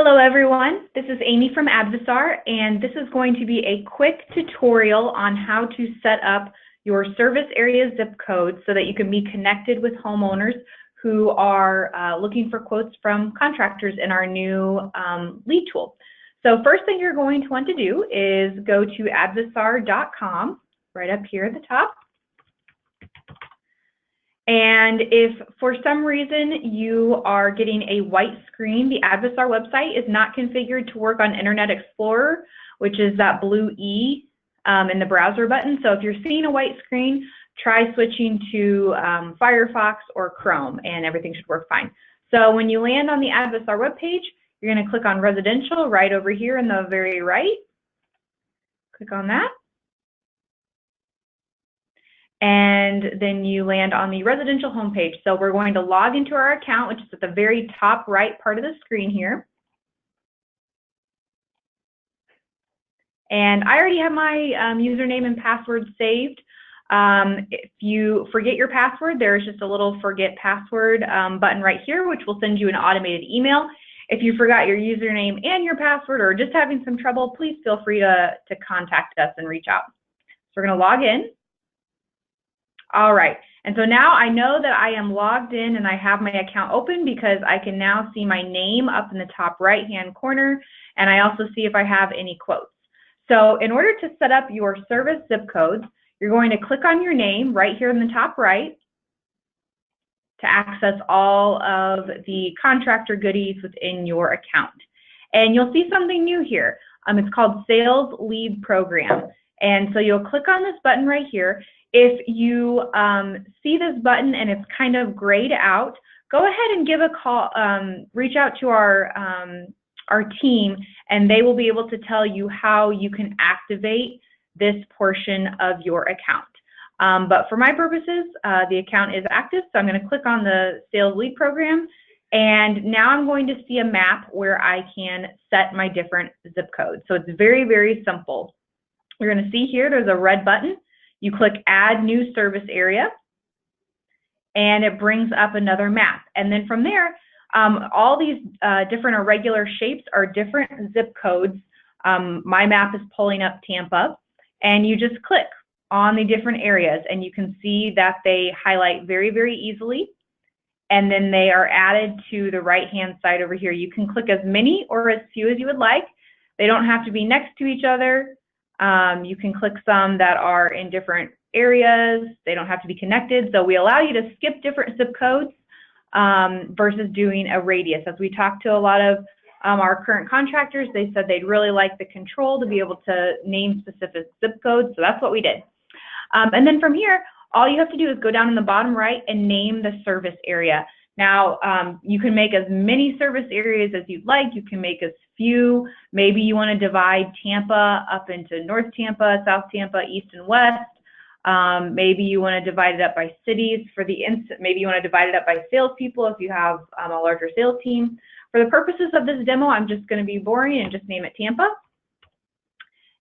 Hello everyone, this is Amy from Advisar, and this is going to be a quick tutorial on how to set up your service area zip code so that you can be connected with homeowners who are looking for quotes from contractors in our new lead tool. So first thing you're going to want to do is go to advisar.com, right up here at the top. And if for some reason you are getting a white screen, the Advisar website is not configured to work on Internet Explorer, which is that blue E in the browser button. So if you're seeing a white screen, try switching to Firefox or Chrome and everything should work fine. So when you land on the Advisar webpage, you're going to click on residential right over here in the very right. Click on that. And then you land on the residential homepage. So we're going to log into our account, which is at the very top right part of the screen here. And I already have my username and password saved. If you forget your password, there's just a little forget password button right here, which will send you an automated email. If you forgot your username and your password or just having some trouble, please feel free to contact us and reach out. So we're going to log in. All right, and so now I know that I am logged in and I have my account open because I can now see my name up in the top right-hand corner, and I also see if I have any quotes. So in order to set up your service zip codes, you're going to click on your name right here in the top right to access all of the contractor goodies within your account. And you'll see something new here. It's called Sales Lead Program. And so you'll click on this button right here. If you see this button and it's kind of grayed out, go ahead and give a call, reach out to our team, and they will be able to tell you how you can activate this portion of your account. But for my purposes, the account is active, so I'm going to click on the Sales Lead Program, and now I'm going to see a map where I can set my different zip codes. So it's very, very simple. You're going to see here there's a red button. You click Add New Service Area, and it brings up another map. And then from there, all these different irregular shapes are different zip codes. My map is pulling up Tampa, and you just click on the different areas, and you can see that they highlight very, very easily, and then they are added to the right-hand side over here. You can click as many or as few as you would like. They don't have to be next to each other. You can click some that are in different areas. They don't have to be connected. So we allow you to skip different zip codes versus doing a radius. As we talked to a lot of our current contractors, they said they'd really like the control to be able to name specific zip codes. So that's what we did. And then from here, all you have to do is go down in the bottom right and name the service area. Now, you can make as many service areas as you'd like. You can make as few. Maybe you want to divide Tampa up into North Tampa, South Tampa, East and West. Maybe you want to divide it up by cities for the instant. Maybe you want to divide it up by salespeople if you have a larger sales team. For the purposes of this demo, I'm just going to be boring and just name it Tampa.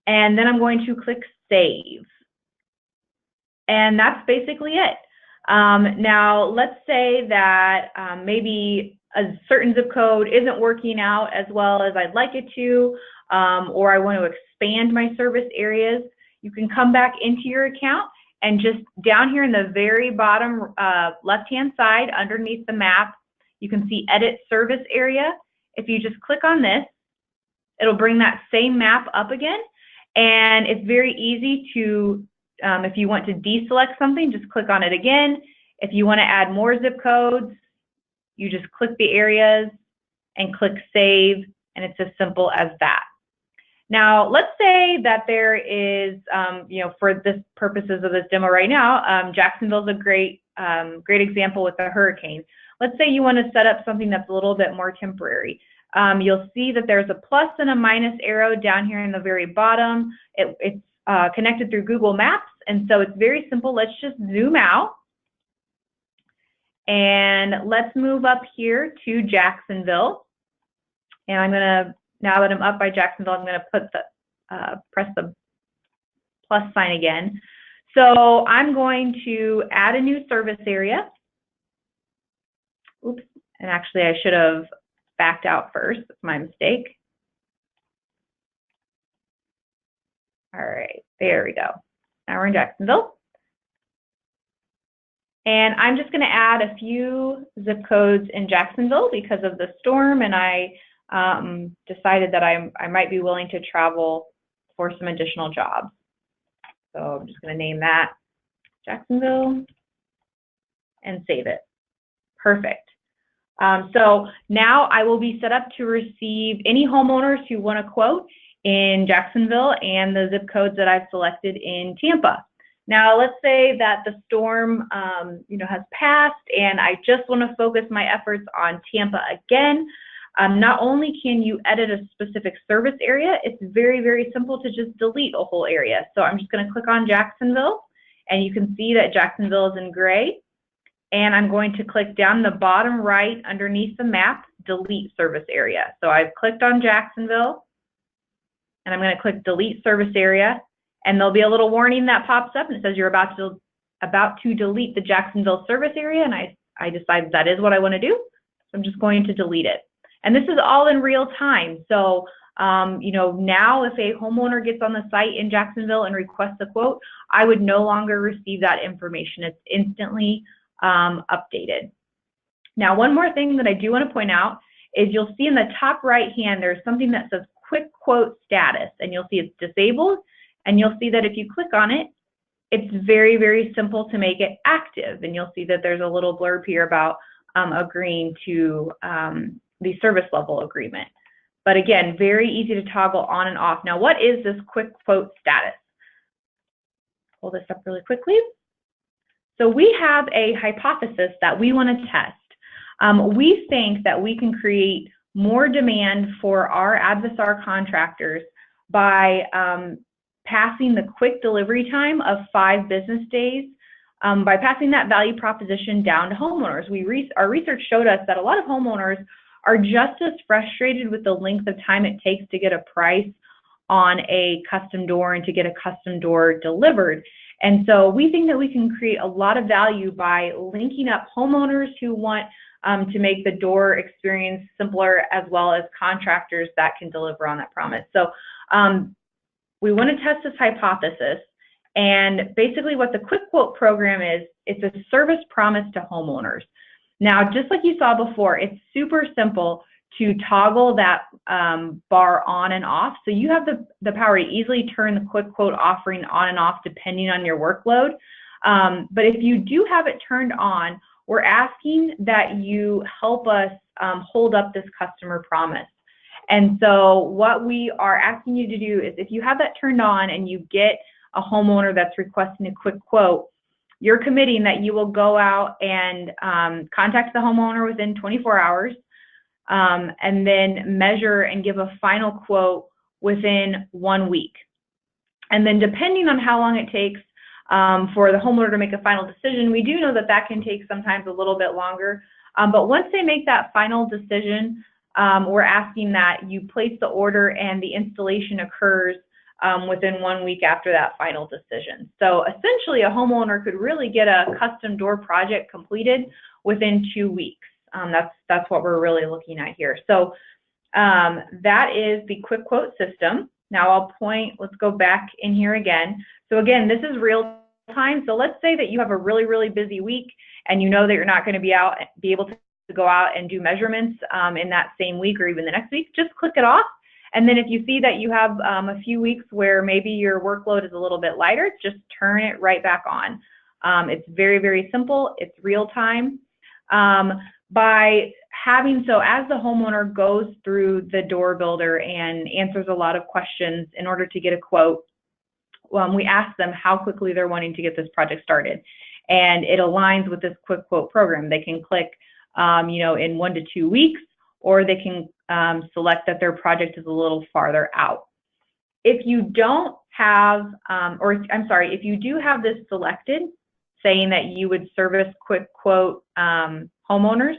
And then I'm going to click Save. And that's basically it. Now, let's say that maybe a certain zip code isn't working out as well as I'd like it to, or I want to expand my service areas. You can come back into your account and just down here in the very bottom left-hand side underneath the map, you can see Edit Service Area. If you just click on this, it'll bring that same map up again, and it's very easy to if you want to deselect something, just click on it again. If you want to add more zip codes, you just click the areas and click Save, and it's as simple as that. Now, let's say that there is, for this purposes of this demo right now, Jacksonville's a great example with the hurricane. Let's say you want to set up something that's a little bit more temporary. You'll see that there's a plus and a minus arrow down here in the very bottom. It's connected through Google Maps, and so it's very simple. Let's just zoom out, and let's move up here to Jacksonville. And I'm gonna, now that I'm up by Jacksonville, I'm gonna put the press the plus sign again. So I'm going to add a new service area. Oops, and actually I should have backed out first. That's my mistake. All right, there we go. Now we're in Jacksonville. And I'm just going to add a few zip codes in Jacksonville because of the storm, and I decided that I might be willing to travel for some additional jobs. So I'm just going to name that Jacksonville and save it. Perfect. So now I will be set up to receive any homeowners who want a quote in Jacksonville and the zip codes that I've selected in Tampa. Now, let's say that the storm, has passed, and I just want to focus my efforts on Tampa again. Not only can you edit a specific service area, it's very, very simple to just delete a whole area. So I'm just going to click on Jacksonville, and you can see that Jacksonville is in gray. And I'm going to click down the bottom right underneath the map, delete service area. So I've clicked on Jacksonville, and I'm going to click delete service area. And there'll be a little warning that pops up and it says you're about to delete the Jacksonville service area, and I decided that is what I want to do. So I'm just going to delete it. And this is all in real time. So now if a homeowner gets on the site in Jacksonville and requests a quote, I would no longer receive that information. It's instantly updated. Now, one more thing that I do want to point out is you'll see in the top right hand there's something that says quick quote status, and you'll see it's disabled. And you'll see that if you click on it, it's very, very simple to make it active. And you'll see that there's a little blurb here about agreeing to the service level agreement. But again, very easy to toggle on and off. Now, what is this quick quote status? Pull this up really quickly. So we have a hypothesis that we want to test. We think that we can create more demand for our Advisar contractors by passing the quick delivery time of 5 business days, by passing that value proposition down to homeowners. Our research showed us that a lot of homeowners are just as frustrated with the length of time it takes to get a price on a custom door and to get a custom door delivered. And so we think that we can create a lot of value by linking up homeowners who want to make the door experience simpler, as well as contractors that can deliver on that promise. So we want to test this hypothesis, and basically what the Quick Quote program is, it's a service promise to homeowners. Now, just like you saw before, it's super simple to toggle that bar on and off. So you have the power to easily turn the Quick Quote offering on and off depending on your workload. But if you do have it turned on, we're asking that you help us hold up this customer promise. And so what we are asking you to do is, if you have that turned on and you get a homeowner that's requesting a quick quote, you're committing that you will go out and contact the homeowner within 24 hours and then measure and give a final quote within 1 week. And then depending on how long it takes for the homeowner to make a final decision, we do know that that can take sometimes a little bit longer. But once they make that final decision, we're asking that you place the order and the installation occurs within 1 week after that final decision. So essentially, a homeowner could really get a custom door project completed within 2 weeks. That's what we're really looking at here. So that is the Quick Quote system. Now let's go back in here again. So again, this is real time. So let's say that you have a really, really busy week and you know that you're not going to be able to go out and do measurements in that same week or even the next week. Just click it off. And then if you see that you have a few weeks where maybe your workload is a little bit lighter, just turn it right back on. It's very, very simple. It's real time. So as the homeowner goes through the door builder and answers a lot of questions in order to get a quote, we ask them how quickly they're wanting to get this project started. And it aligns with this Quick Quote program. They can click, in 1 to 2 weeks, or they can select that their project is a little farther out. If you don't have, if you do have this selected, saying that you would service Quick Quote homeowners,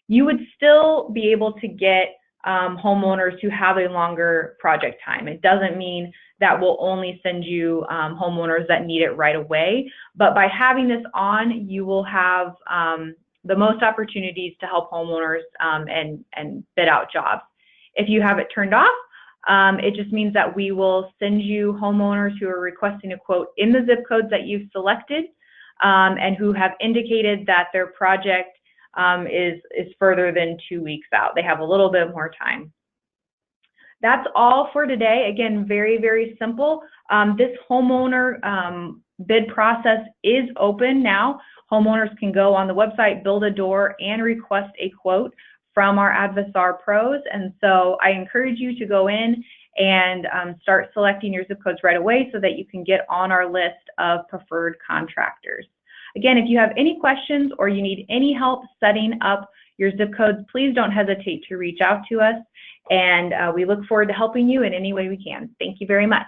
you would still be able to get homeowners who have a longer project time. It doesn't mean that we'll only send you homeowners that need it right away, but by having this on, you will have the most opportunities to help homeowners and bid out jobs. If you have it turned off, it just means that we will send you homeowners who are requesting a quote in the zip codes that you've selected and who have indicated that their project is further than 2 weeks out. They have a little bit more time. That's all for today. Again, very, very simple. This homeowner bid process is open now. Homeowners can go on the website, build a door, and request a quote from our Advisar pros. And so I encourage you to go in and start selecting your zip codes right away so that you can get on our list of preferred contractors. Again, if you have any questions or you need any help setting up your zip codes, please don't hesitate to reach out to us. And we look forward to helping you in any way we can. Thank you very much.